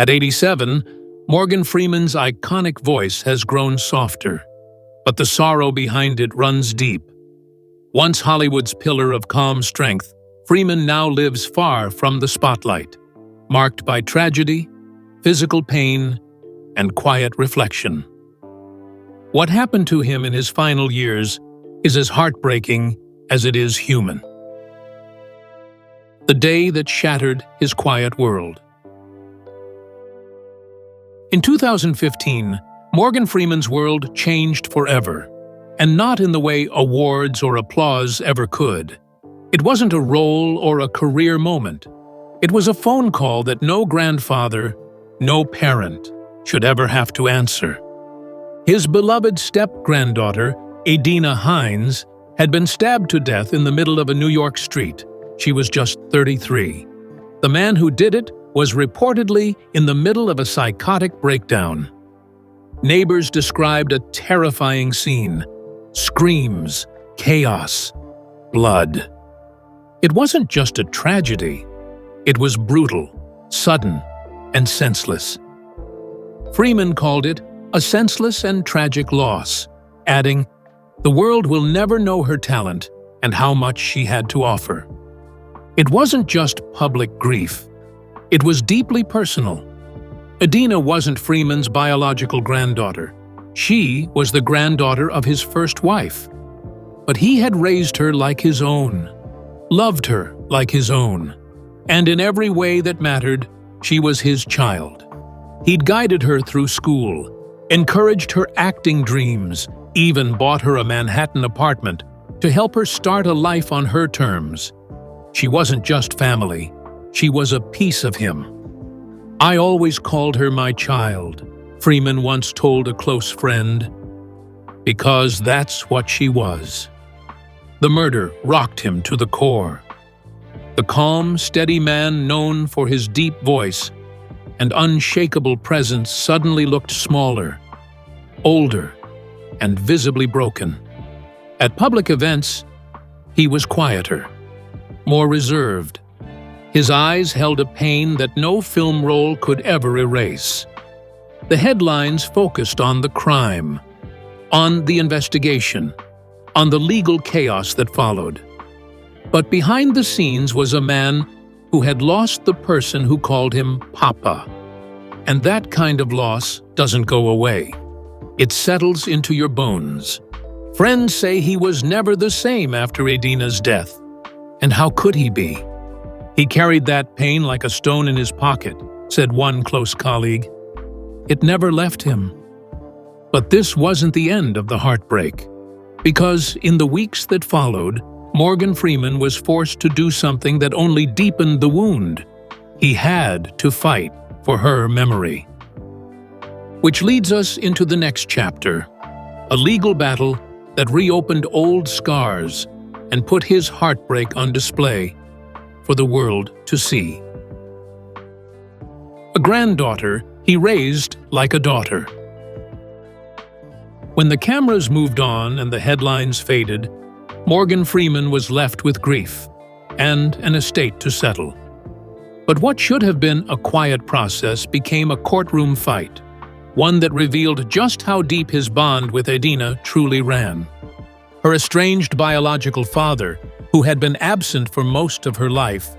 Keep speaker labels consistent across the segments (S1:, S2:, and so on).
S1: At 87, Morgan Freeman's iconic voice has grown softer, but the sorrow behind it runs deep. Once Hollywood's pillar of calm strength, Freeman now lives far from the spotlight, marked by tragedy, physical pain, and quiet reflection. What happened to him in his final years is as heartbreaking as it is human. The day that shattered his quiet world. In 2015, Morgan Freeman's world changed forever, and not in the way awards or applause ever could. It wasn't a role or a career moment. It was a phone call that no grandfather, no parent, should ever have to answer. His beloved step-granddaughter, Adina Hines, had been stabbed to death in the middle of a New York street. She was just 33. The man who did it was reportedly in the middle of a psychotic breakdown. Neighbors described a terrifying scene: screams, chaos, blood. It wasn't just a tragedy. It was brutal, sudden, and senseless. Freeman called it a senseless and tragic loss, adding, "The world will never know her talent and how much she had to offer." It wasn't just public grief. It was deeply personal. Adina wasn't Freeman's biological granddaughter. She was the granddaughter of his first wife. But he had raised her like his own, loved her like his own, and in every way that mattered, she was his child. He'd guided her through school, encouraged her acting dreams, even bought her a Manhattan apartment to help her start a life on her terms. She wasn't just family. She was a piece of him. "I always called her my child," Freeman once told a close friend, "because that's what she was." The murder rocked him to the core. The calm, steady man known for his deep voice and unshakable presence suddenly looked smaller, older, and visibly broken. At public events, he was quieter, more reserved. His eyes held a pain that no film role could ever erase. The headlines focused on the crime, on the investigation, on the legal chaos that followed. But behind the scenes was a man who had lost the person who called him Papa. And that kind of loss doesn't go away. It settles into your bones. Friends say he was never the same after Adina's death. And how could he be? "He carried that pain like a stone in his pocket," said one close colleague. It never left him. But this wasn't the end of the heartbreak, because in the weeks that followed, Morgan Freeman was forced to do something that only deepened the wound. He had to fight for her memory. Which leads us into the next chapter, a legal battle that reopened old scars and put his heartbreak on display for the world to see. A granddaughter he raised like a daughter. When the cameras moved on and the headlines faded, Morgan Freeman was left with grief and an estate to settle. But what should have been a quiet process became a courtroom fight, one that revealed just how deep his bond with Adina truly ran. Her estranged biological father, who had been absent for most of her life,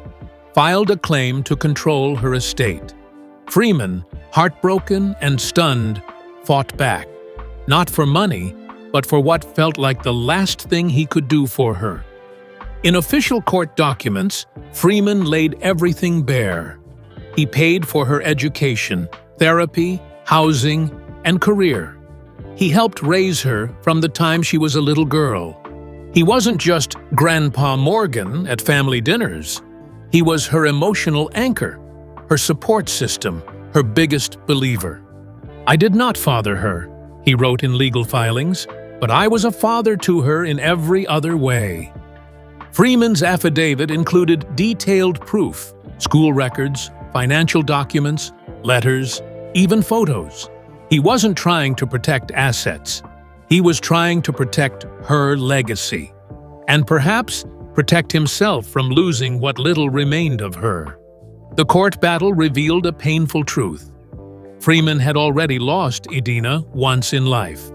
S1: filed a claim to control her estate. Freeman, heartbroken and stunned, fought back, not for money, but for what felt like the last thing he could do for her. In official court documents, Freeman laid everything bare. He paid for her education, therapy, housing, and career. He helped raise her from the time she was a little girl. He wasn't just Grandpa Morgan at family dinners. He was her emotional anchor, her support system, her biggest believer. "I did not father her," he wrote in legal filings, "but I was a father to her in every other way." Freeman's affidavit included detailed proof, school records, financial documents, letters, even photos. He wasn't trying to protect assets. He was trying to protect her legacy, and perhaps protect himself from losing what little remained of her. The court battle revealed a painful truth. Freeman had already lost Edina once in life.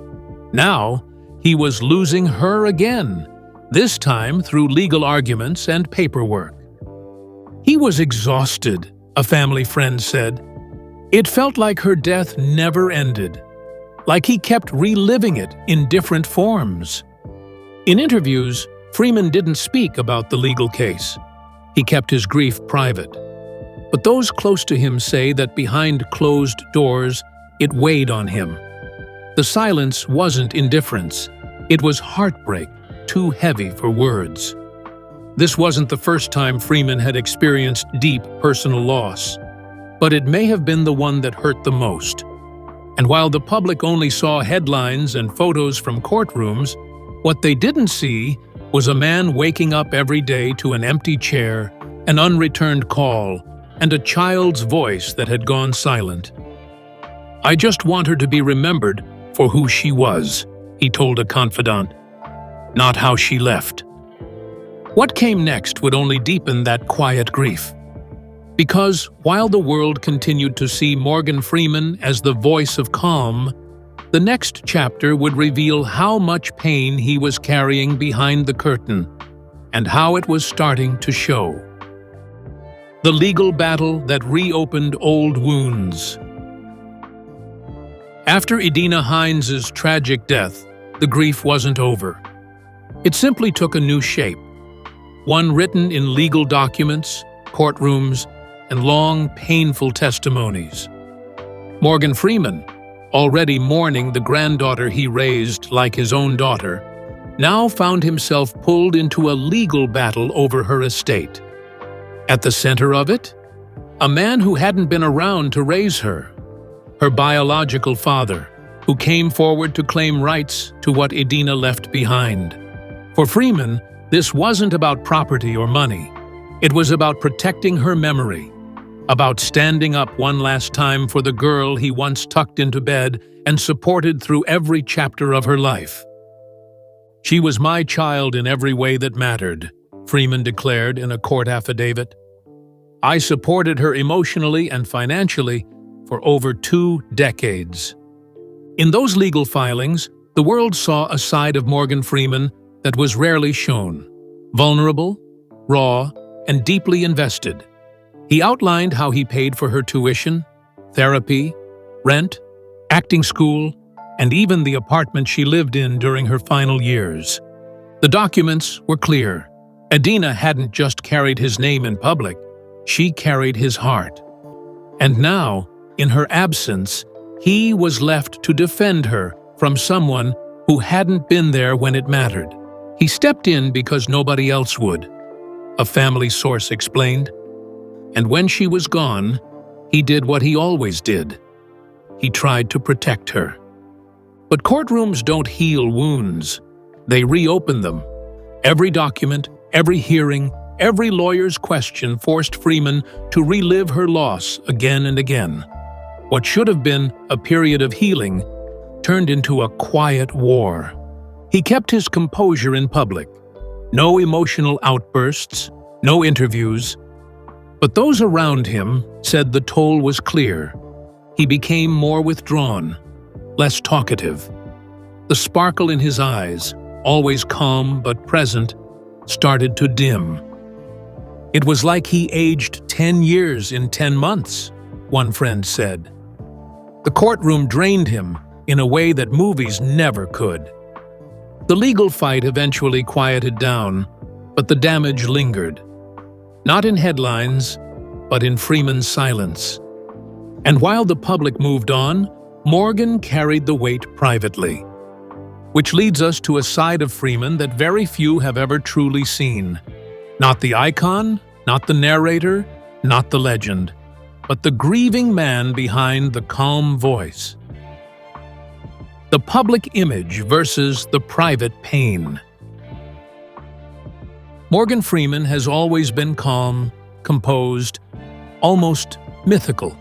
S1: Now, he was losing her again, this time through legal arguments and paperwork. He was exhausted, a family friend said. It felt like her death never ended, like he kept reliving it in different forms. In interviews, Freeman didn't speak about the legal case. He kept his grief private. But those close to him say that behind closed doors, it weighed on him. The silence wasn't indifference. It was heartbreak, too heavy for words. This wasn't the first time Freeman had experienced deep personal loss, but it may have been the one that hurt the most. And while the public only saw headlines and photos from courtrooms, what they didn't see was a man waking up every day to an empty chair, an unreturned call, and a child's voice that had gone silent. "I just want her to be remembered for who she was," he told a confidant, "not how she left." What came next would only deepen that quiet grief. Because while the world continued to see Morgan Freeman as the voice of calm, the next chapter would reveal how much pain he was carrying behind the curtain and how it was starting to show. The legal battle that reopened old wounds. After Edina Hines' tragic death, the grief wasn't over. It simply took a new shape, one written in legal documents, courtrooms, and long, painful testimonies. Morgan Freeman, already mourning the granddaughter he raised like his own daughter, now found himself pulled into a legal battle over her estate. At the center of it, a man who hadn't been around to raise her, her biological father, who came forward to claim rights to what Edina left behind. For Freeman, this wasn't about property or money. It was about protecting her memory, about standing up one last time for the girl he once tucked into bed and supported through every chapter of her life. "She was my child in every way that mattered," Freeman declared in a court affidavit. "I supported her emotionally and financially for over 2 decades." In those legal filings, the world saw a side of Morgan Freeman that was rarely shown: vulnerable, raw, and deeply invested. He outlined how he paid for her tuition, therapy, rent, acting school, and even the apartment she lived in during her final years. The documents were clear. Edina hadn't just carried his name in public, she carried his heart. And now, in her absence, he was left to defend her from someone who hadn't been there when it mattered. He stepped in because nobody else would, a family source explained. And when she was gone, he did what he always did. He tried to protect her. But courtrooms don't heal wounds. They reopen them. Every document, every hearing, every lawyer's question forced Freeman to relive her loss again and again. What should have been a period of healing turned into a quiet war. He kept his composure in public. No emotional outbursts, no interviews. But those around him said the toll was clear. He became more withdrawn, less talkative. The sparkle in his eyes, always calm but present, started to dim. It was like he aged 10 years in 10 months, one friend said. The courtroom drained him in a way that movies never could. The legal fight eventually quieted down, but the damage lingered. Not in headlines, but in Freeman's silence. And while the public moved on, Morgan carried the weight privately. Which leads us to a side of Freeman that very few have ever truly seen. Not the icon, not the narrator, not the legend, but the grieving man behind the calm voice. The public image versus the private pain. Morgan Freeman has always been calm, composed, almost mythical.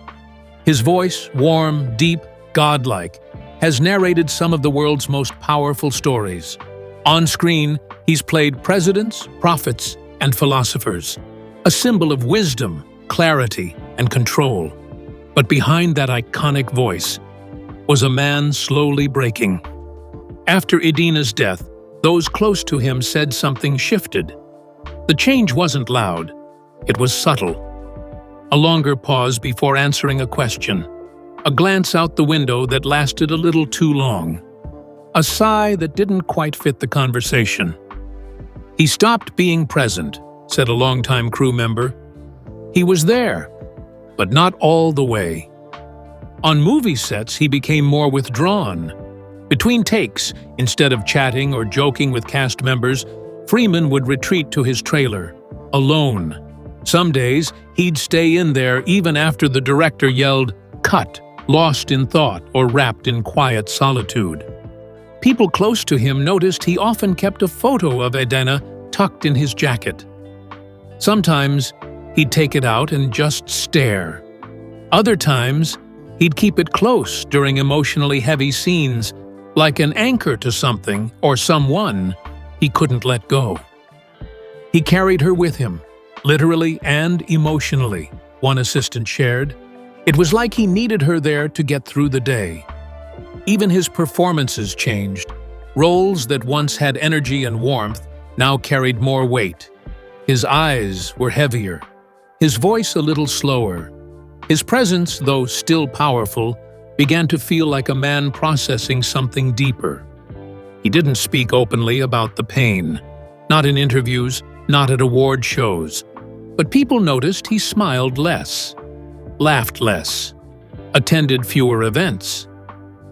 S1: His voice, warm, deep, godlike, has narrated some of the world's most powerful stories. On screen, he's played presidents, prophets, and philosophers, a symbol of wisdom, clarity, and control. But behind that iconic voice was a man slowly breaking. After Edina's death, those close to him said something shifted. The change wasn't loud, it was subtle. A longer pause before answering a question. A glance out the window that lasted a little too long. A sigh that didn't quite fit the conversation. "He stopped being present," said a longtime crew member. "He was there, but not all the way." On movie sets, he became more withdrawn. Between takes, instead of chatting or joking with cast members, Freeman would retreat to his trailer, alone. Some days, he'd stay in there even after the director yelled, "Cut," lost in thought or wrapped in quiet solitude. People close to him noticed he often kept a photo of Edina tucked in his jacket. Sometimes, he'd take it out and just stare. Other times, he'd keep it close during emotionally heavy scenes, like an anchor to something or someone he couldn't let go. He carried her with him, literally and emotionally, one assistant shared. It was like he needed her there to get through the day. Even his performances changed. Roles that once had energy and warmth now carried more weight. His eyes were heavier, his voice a little slower. His presence, though still powerful, began to feel like a man processing something deeper. He didn't speak openly about the pain, not in interviews, not at award shows. But people noticed he smiled less, laughed less, attended fewer events.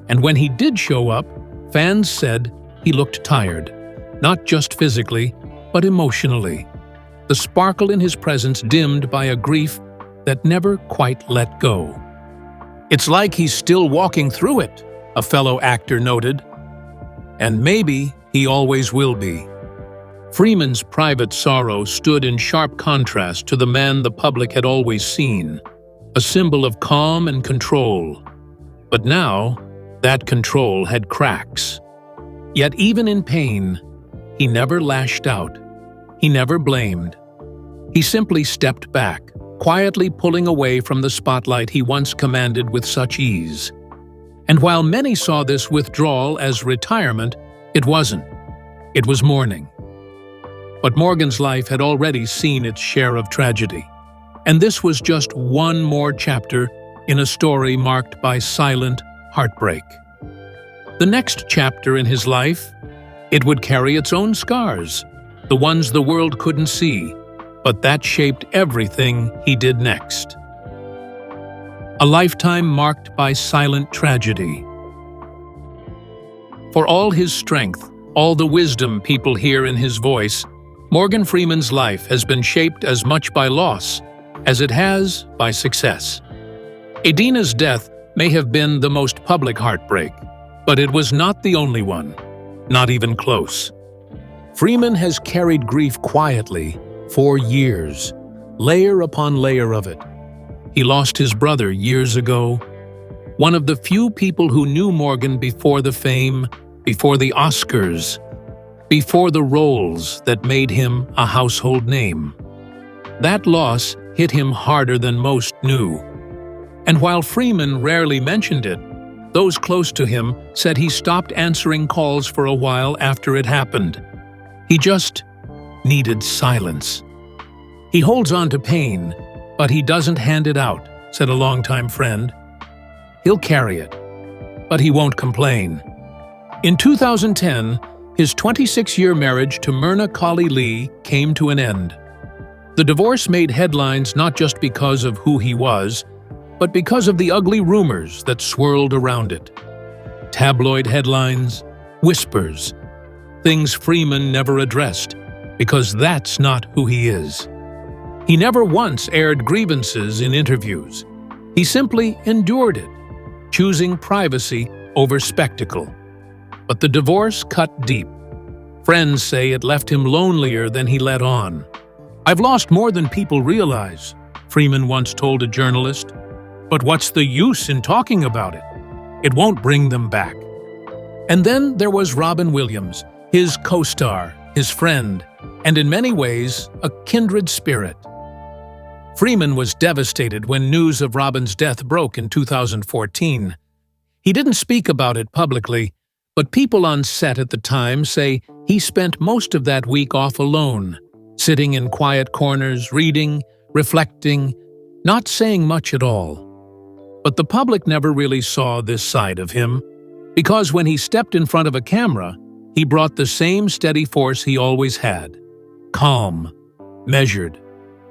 S1: And when he did show up, fans said he looked tired, not just physically, but emotionally. The sparkle in his presence dimmed by a grief that never quite let go. "It's like he's still walking through it," a fellow actor noted. And maybe he always will be. Freeman's private sorrow stood in sharp contrast to the man the public had always seen, a symbol of calm and control. But now, that control had cracks. Yet even in pain, he never lashed out. He never blamed. He simply stepped back, quietly pulling away from the spotlight he once commanded with such ease. And while many saw this withdrawal as retirement, it wasn't. It was mourning. But Morgan's life had already seen its share of tragedy. And this was just one more chapter in a story marked by silent heartbreak. The next chapter in his life, it would carry its own scars, the ones the world couldn't see, but that shaped everything he did next. A lifetime marked by silent tragedy. For all his strength, all the wisdom people hear in his voice, Morgan Freeman's life has been shaped as much by loss as it has by success. Edina's death may have been the most public heartbreak, but it was not the only one, not even close. Freeman has carried grief quietly for years, layer upon layer of it. He lost his brother years ago, one of the few people who knew Morgan before the fame, before the Oscars, before the roles that made him a household name. That loss hit him harder than most knew. And while Freeman rarely mentioned it, those close to him said he stopped answering calls for a while after it happened. He just needed silence. He holds on to pain, but he doesn't hand it out, said a longtime friend. He'll carry it, but he won't complain. In 2010, his 26-year marriage to Myrna Colley Lee came to an end. The divorce made headlines not just because of who he was, but because of the ugly rumors that swirled around it. Tabloid headlines, whispers, things Freeman never addressed, because that's not who he is. He never once aired grievances in interviews. He simply endured it, choosing privacy over spectacle. But the divorce cut deep. Friends say it left him lonelier than he let on. "I've lost more than people realize," Freeman once told a journalist. "But what's the use in talking about it? It won't bring them back." And then there was Robin Williams, his co-star, his friend, and in many ways, a kindred spirit. Freeman was devastated when news of Robin's death broke in 2014. He didn't speak about it publicly, but people on set at the time say he spent most of that week off alone, sitting in quiet corners, reading, reflecting, not saying much at all. But the public never really saw this side of him, because when he stepped in front of a camera, he brought the same steady force he always had. Calm, measured,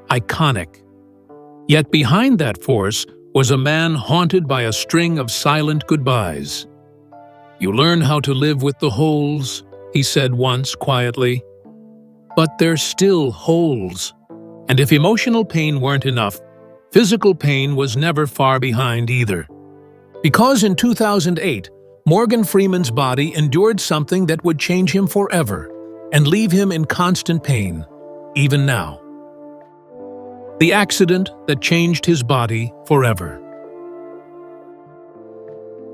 S1: iconic. Yet behind that force was a man haunted by a string of silent goodbyes. "You learn how to live with the holes," he said once quietly. But they're still holes. And if emotional pain weren't enough, physical pain was never far behind either. Because in 2008, Morgan Freeman's body endured something that would change him forever and leave him in constant pain, even now. The accident that changed his body forever.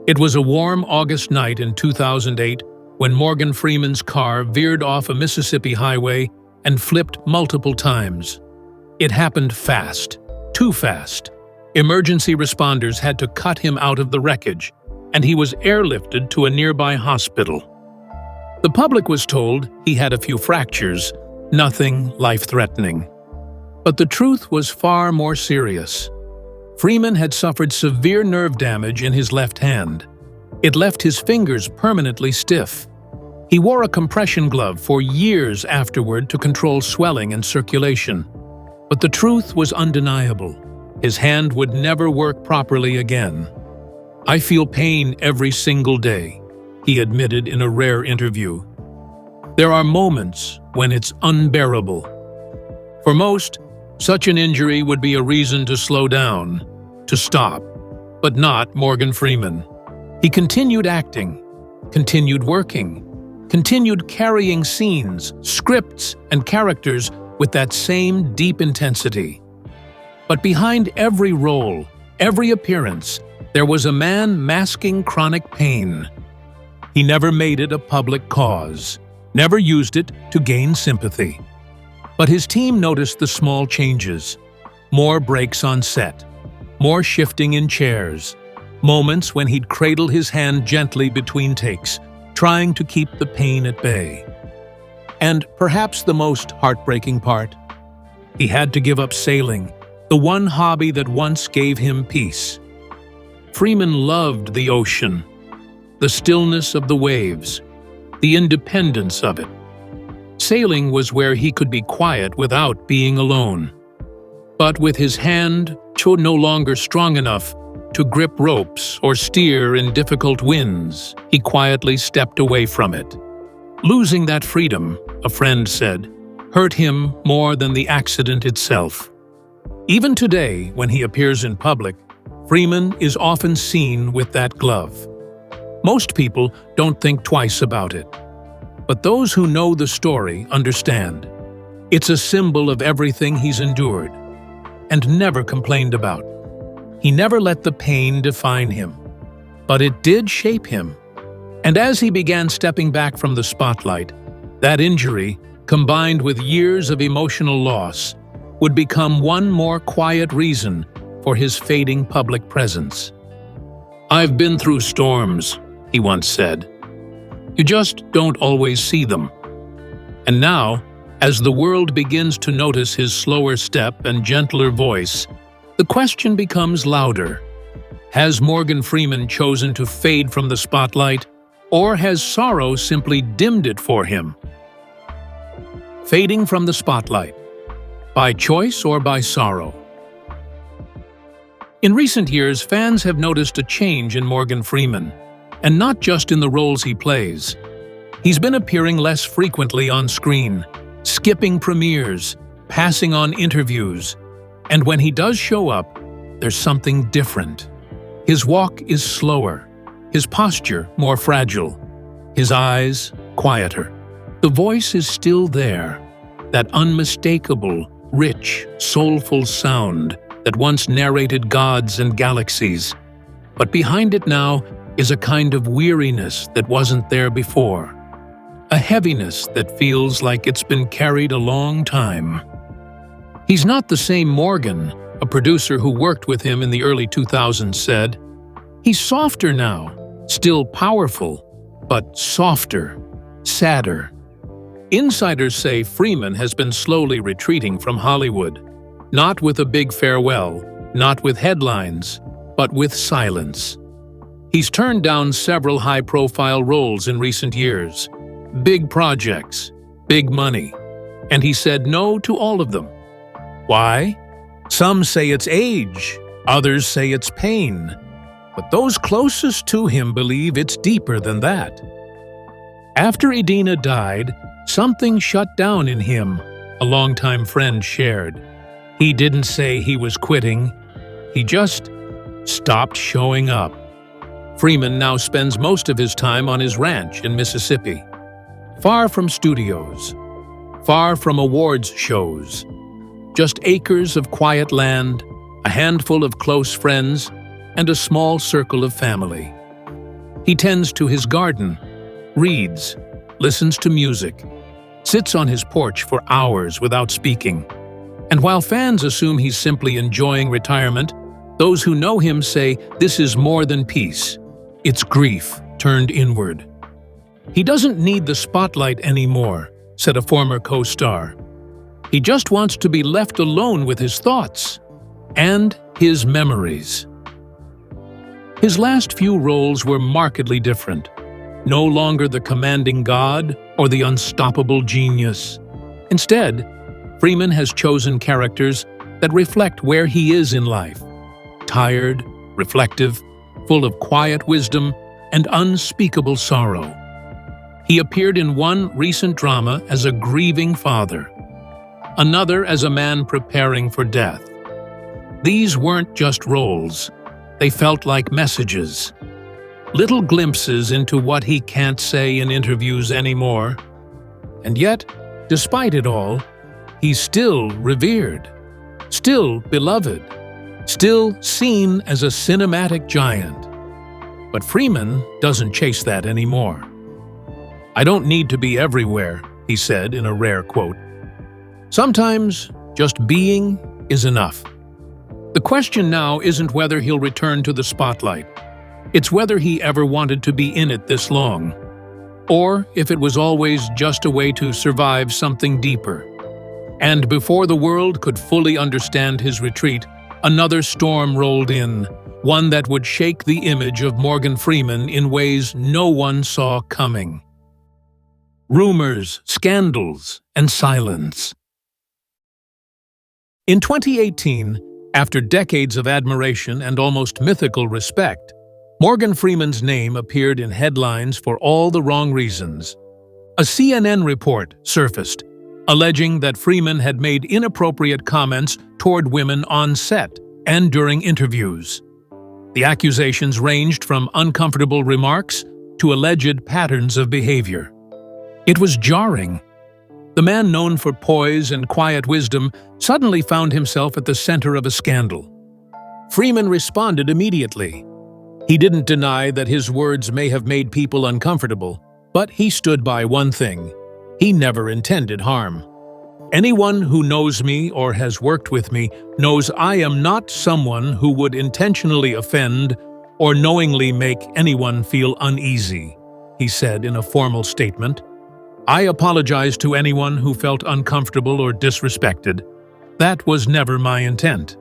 S1: It was a warm August night in 2008 when Morgan Freeman's car veered off a Mississippi highway and flipped multiple times. It happened fast, too fast. Emergency responders had to cut him out of the wreckage, and he was airlifted to a nearby hospital. The public was told he had a few fractures, nothing life-threatening. But the truth was far more serious. Freeman had suffered severe nerve damage in his left hand. It left his fingers permanently stiff. He wore a compression glove for years afterward to control swelling and circulation. But the truth was undeniable. His hand would never work properly again. "I feel pain every single day," he admitted in a rare interview. "There are moments when it's unbearable." For most, such an injury would be a reason to slow down, to stop, but not Morgan Freeman. He continued acting, continued working, continued carrying scenes, scripts, and characters with that same deep intensity. But behind every role, every appearance, there was a man masking chronic pain. He never made it a public cause, never used it to gain sympathy. But his team noticed the small changes. More breaks on set, more shifting in chairs, moments when he'd cradle his hand gently between takes, trying to keep the pain at bay. And perhaps the most heartbreaking part, he had to give up sailing, the one hobby that once gave him peace. Freeman loved the ocean, the stillness of the waves, the independence of it. Sailing was where he could be quiet without being alone. But with his hand no longer strong enough to grip ropes or steer in difficult winds, he quietly stepped away from it. Losing that freedom, a friend said, hurt him more than the accident itself. Even today, when he appears in public, Freeman is often seen with that glove. Most people don't think twice about it. But those who know the story understand. It's a symbol of everything he's endured and never complained about. He never let the pain define him, but it did shape him. And as he began stepping back from the spotlight, that injury, combined with years of emotional loss, would become one more quiet reason for his fading public presence. "I've been through storms," he once said. "You just don't always see them." And now, as the world begins to notice his slower step and gentler voice, the question becomes louder. Has Morgan Freeman chosen to fade from the spotlight, or has sorrow simply dimmed it for him? Fading from the spotlight. By choice or by sorrow? In recent years, fans have noticed a change in Morgan Freeman, and not just in the roles he plays. He's been appearing less frequently on screen, skipping premieres, passing on interviews, and when he does show up, there's something different. His walk is slower, his posture more fragile, his eyes quieter. The voice is still there, that unmistakable, rich, soulful sound that once narrated gods and galaxies. But behind it now is a kind of weariness that wasn't there before. A heaviness that feels like it's been carried a long time. He's not the same Morgan, a producer who worked with him in the early 2000s, said, "He's softer now, still powerful, but softer, sadder." Insiders say Freeman has been slowly retreating from Hollywood, not with a big farewell, not with headlines, but with silence. He's turned down several high-profile roles in recent years, big projects, big money, and he said no to all of them. Why? Some say it's age, others say it's pain, but those closest to him believe it's deeper than that. After Edina died, something shut down in him, a longtime friend shared. He didn't say he was quitting, he just stopped showing up. Freeman now spends most of his time on his ranch in Mississippi, far from studios, far from awards shows. Just acres of quiet land, a handful of close friends, and a small circle of family. He tends to his garden, reads, listens to music, sits on his porch for hours without speaking. And while fans assume he's simply enjoying retirement, those who know him say this is more than peace. It's grief turned inward. He doesn't need the spotlight anymore, said a former co-star. He just wants to be left alone with his thoughts and his memories. His last few roles were markedly different. No longer the commanding god or the unstoppable genius. Instead, Freeman has chosen characters that reflect where he is in life. Tired, reflective, full of quiet wisdom and unspeakable sorrow. He appeared in one recent drama as a grieving father, another as a man preparing for death. These weren't just roles, they felt like messages, little glimpses into what he can't say in interviews anymore. And yet, despite it all, he's still revered, still beloved, still seen as a cinematic giant. But Freeman doesn't chase that anymore. "I don't need to be everywhere," he said in a rare quote. "Sometimes, just being is enough." The question now isn't whether he'll return to the spotlight. It's whether he ever wanted to be in it this long, or if it was always just a way to survive something deeper. And before the world could fully understand his retreat, another storm rolled in, one that would shake the image of Morgan Freeman in ways no one saw coming. Rumors, scandals, and silence. In 2018, after decades of admiration and almost mythical respect, Morgan Freeman's name appeared in headlines for all the wrong reasons. A CNN report surfaced, alleging that Freeman had made inappropriate comments toward women on set and during interviews. The accusations ranged from uncomfortable remarks to alleged patterns of behavior. It was jarring. The man known for poise and quiet wisdom suddenly found himself at the center of a scandal. Freeman responded immediately. He didn't deny that his words may have made people uncomfortable, but he stood by one thing: he never intended harm. "Anyone who knows me or has worked with me knows I am not someone who would intentionally offend or knowingly make anyone feel uneasy," he said in a formal statement. "I apologize to anyone who felt uncomfortable or disrespected. That was never my intent."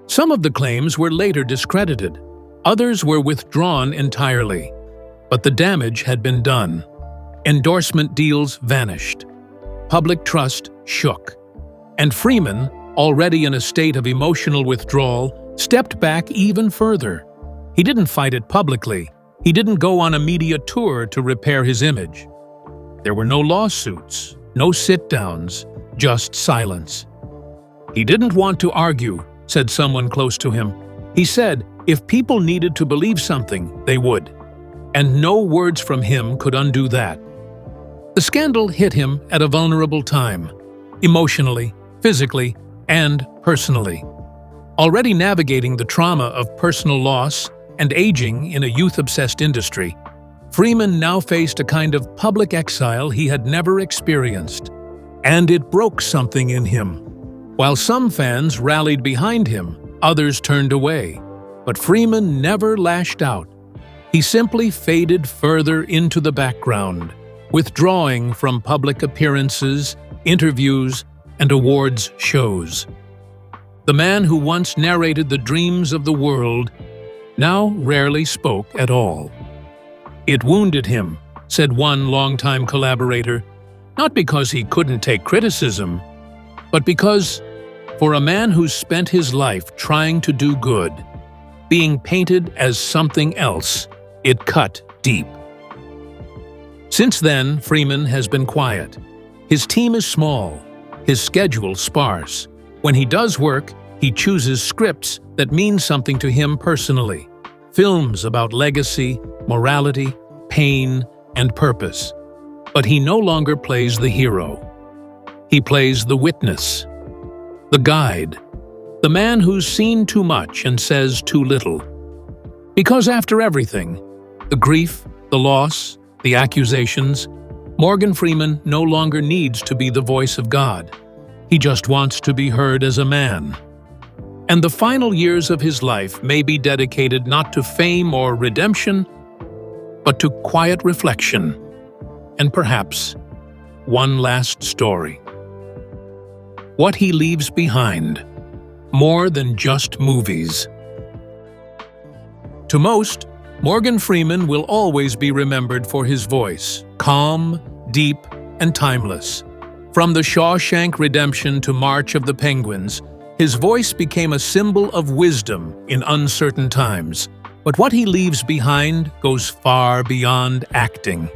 S1: Some of the claims were later discredited. Others were withdrawn entirely. But the damage had been done. Endorsement deals vanished. Public trust shook. And Freeman, already in a state of emotional withdrawal, stepped back even further. He didn't fight it publicly. He didn't go on a media tour to repair his image. There were no lawsuits, no sit-downs, just silence. "He didn't want to argue," said someone close to him. He said if people needed to believe something, they would. And no words from him could undo that. The scandal hit him at a vulnerable time, emotionally, physically, and personally. Already navigating the trauma of personal loss and aging in a youth-obsessed industry, Freeman now faced a kind of public exile he had never experienced. And it broke something in him. While some fans rallied behind him, others turned away. But Freeman never lashed out. He simply faded further into the background, withdrawing from public appearances, interviews, and awards shows. The man who once narrated the dreams of the world now rarely spoke at all. It wounded him, said one longtime collaborator, not because he couldn't take criticism, but because, for a man who spent his life trying to do good, being painted as something else, it cut deep. Since then, Freeman has been quiet. His team is small, his schedule sparse. When he does work, he chooses scripts that mean something to him personally. Films about legacy, morality, pain, and purpose. But he no longer plays the hero. He plays the witness, the guide, the man who's seen too much and says too little. Because after everything, the grief, the loss, the accusations, Morgan Freeman no longer needs to be the voice of God. He just wants to be heard as a man. And the final years of his life may be dedicated not to fame or redemption, but to quiet reflection, and perhaps one last story. What he leaves behind, more than just movies. To most, Morgan Freeman will always be remembered for his voice, calm, deep, and timeless. From The Shawshank Redemption to March of the Penguins, his voice became a symbol of wisdom in uncertain times. But what he leaves behind goes far beyond acting.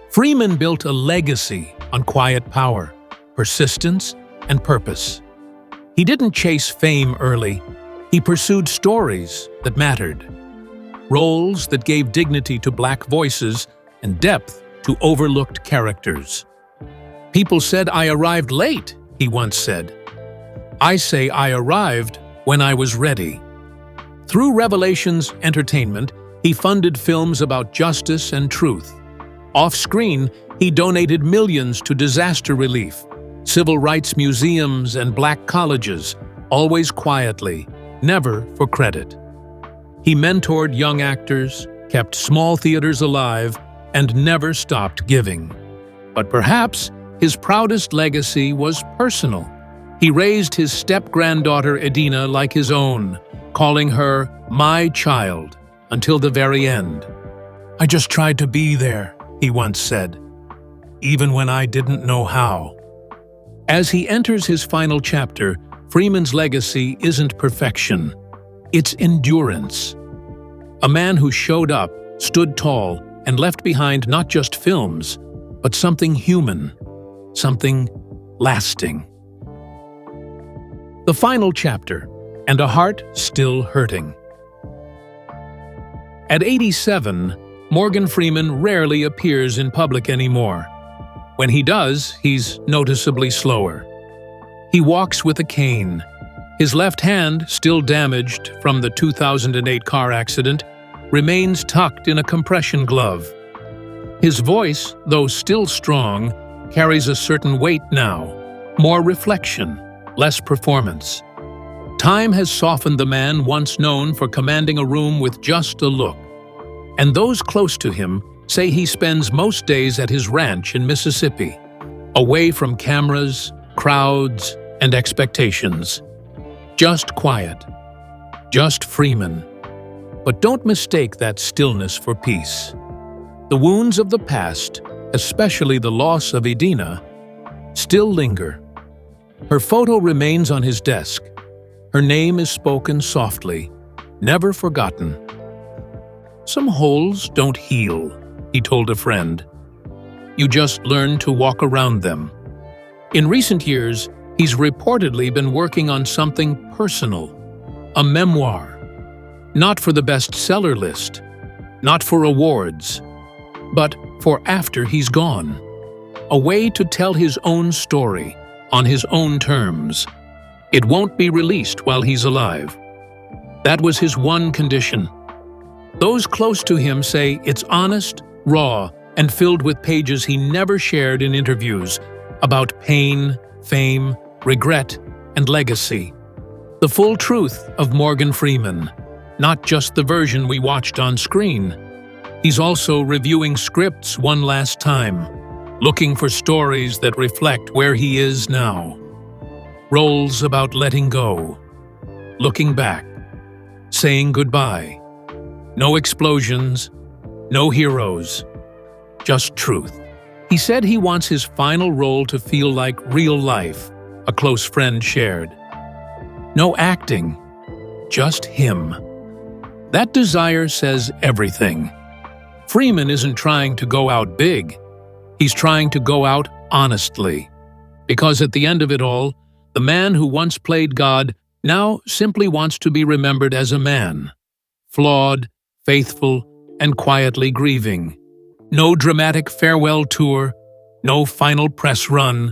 S1: Freeman built a legacy on quiet power, persistence, and purpose. He didn't chase fame early. He pursued stories that mattered, roles that gave dignity to Black voices and depth to overlooked characters. People said I arrived late, he once said. I say I arrived when I was ready. Through Revelations Entertainment, he funded films about justice and truth. Off-screen, he donated millions to disaster relief, civil rights museums, and Black colleges, always quietly, never for credit. He mentored young actors, kept small theaters alive, and never stopped giving. But perhaps his proudest legacy was personal. He raised his step-granddaughter Edina like his own, calling her "my child" until the very end. I just tried to be there, he once said, even when I didn't know how. As he enters his final chapter, Freeman's legacy isn't perfection. It's endurance. A man who showed up, stood tall, and left behind not just films, but something human, something lasting. The final chapter, and a heart still hurting. At 87, Morgan Freeman rarely appears in public anymore. When he does, he's noticeably slower. He walks with a cane. His left hand, still damaged from the 2008 car accident, remains tucked in a compression glove. His voice, though still strong, carries a certain weight now, more reflection, less performance. Time has softened the man once known for commanding a room with just a look. And those close to him say he spends most days at his ranch in Mississippi, away from cameras, crowds, and expectations. Just quiet. Just Freeman. But don't mistake that stillness for peace. The wounds of the past, especially the loss of Edina, still linger. Her photo remains on his desk. Her name is spoken softly, never forgotten. Some holes don't heal, he told a friend. You just learn to walk around them. In recent years, he's reportedly been working on something personal, a memoir. Not for the bestseller list, not for awards, but for after he's gone. A way to tell his own story, on his own terms. It won't be released while he's alive. That was his one condition. Those close to him say it's honest, raw, and filled with pages he never shared in interviews about pain, fame, regret, and legacy. The full truth of Morgan Freeman, not just the version we watched on screen. He's also reviewing scripts one last time, looking for stories that reflect where he is now. Roles about letting go, looking back, saying goodbye. No explosions, no heroes, just truth. He said he wants his final role to feel like real life, a close friend shared. No acting, just him. That desire says everything. Freeman isn't trying to go out big. He's trying to go out honestly. Because at the end of it all, the man who once played God now simply wants to be remembered as a man. Flawed, faithful, and quietly grieving. No dramatic farewell tour, no final press run.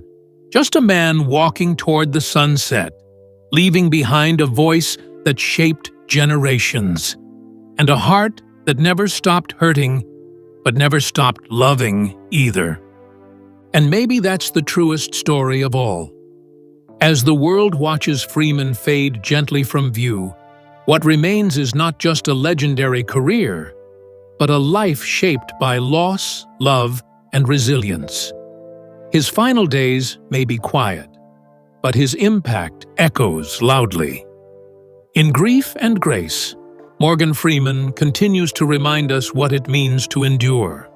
S1: Just a man walking toward the sunset, leaving behind a voice that shaped generations, and a heart that never stopped hurting, but never stopped loving either. And maybe that's the truest story of all. As the world watches Freeman fade gently from view, what remains is not just a legendary career, but a life shaped by loss, love, and resilience. His final days may be quiet, but his impact echoes loudly. In Grief and Grace, Morgan Freeman continues to remind us what it means to endure.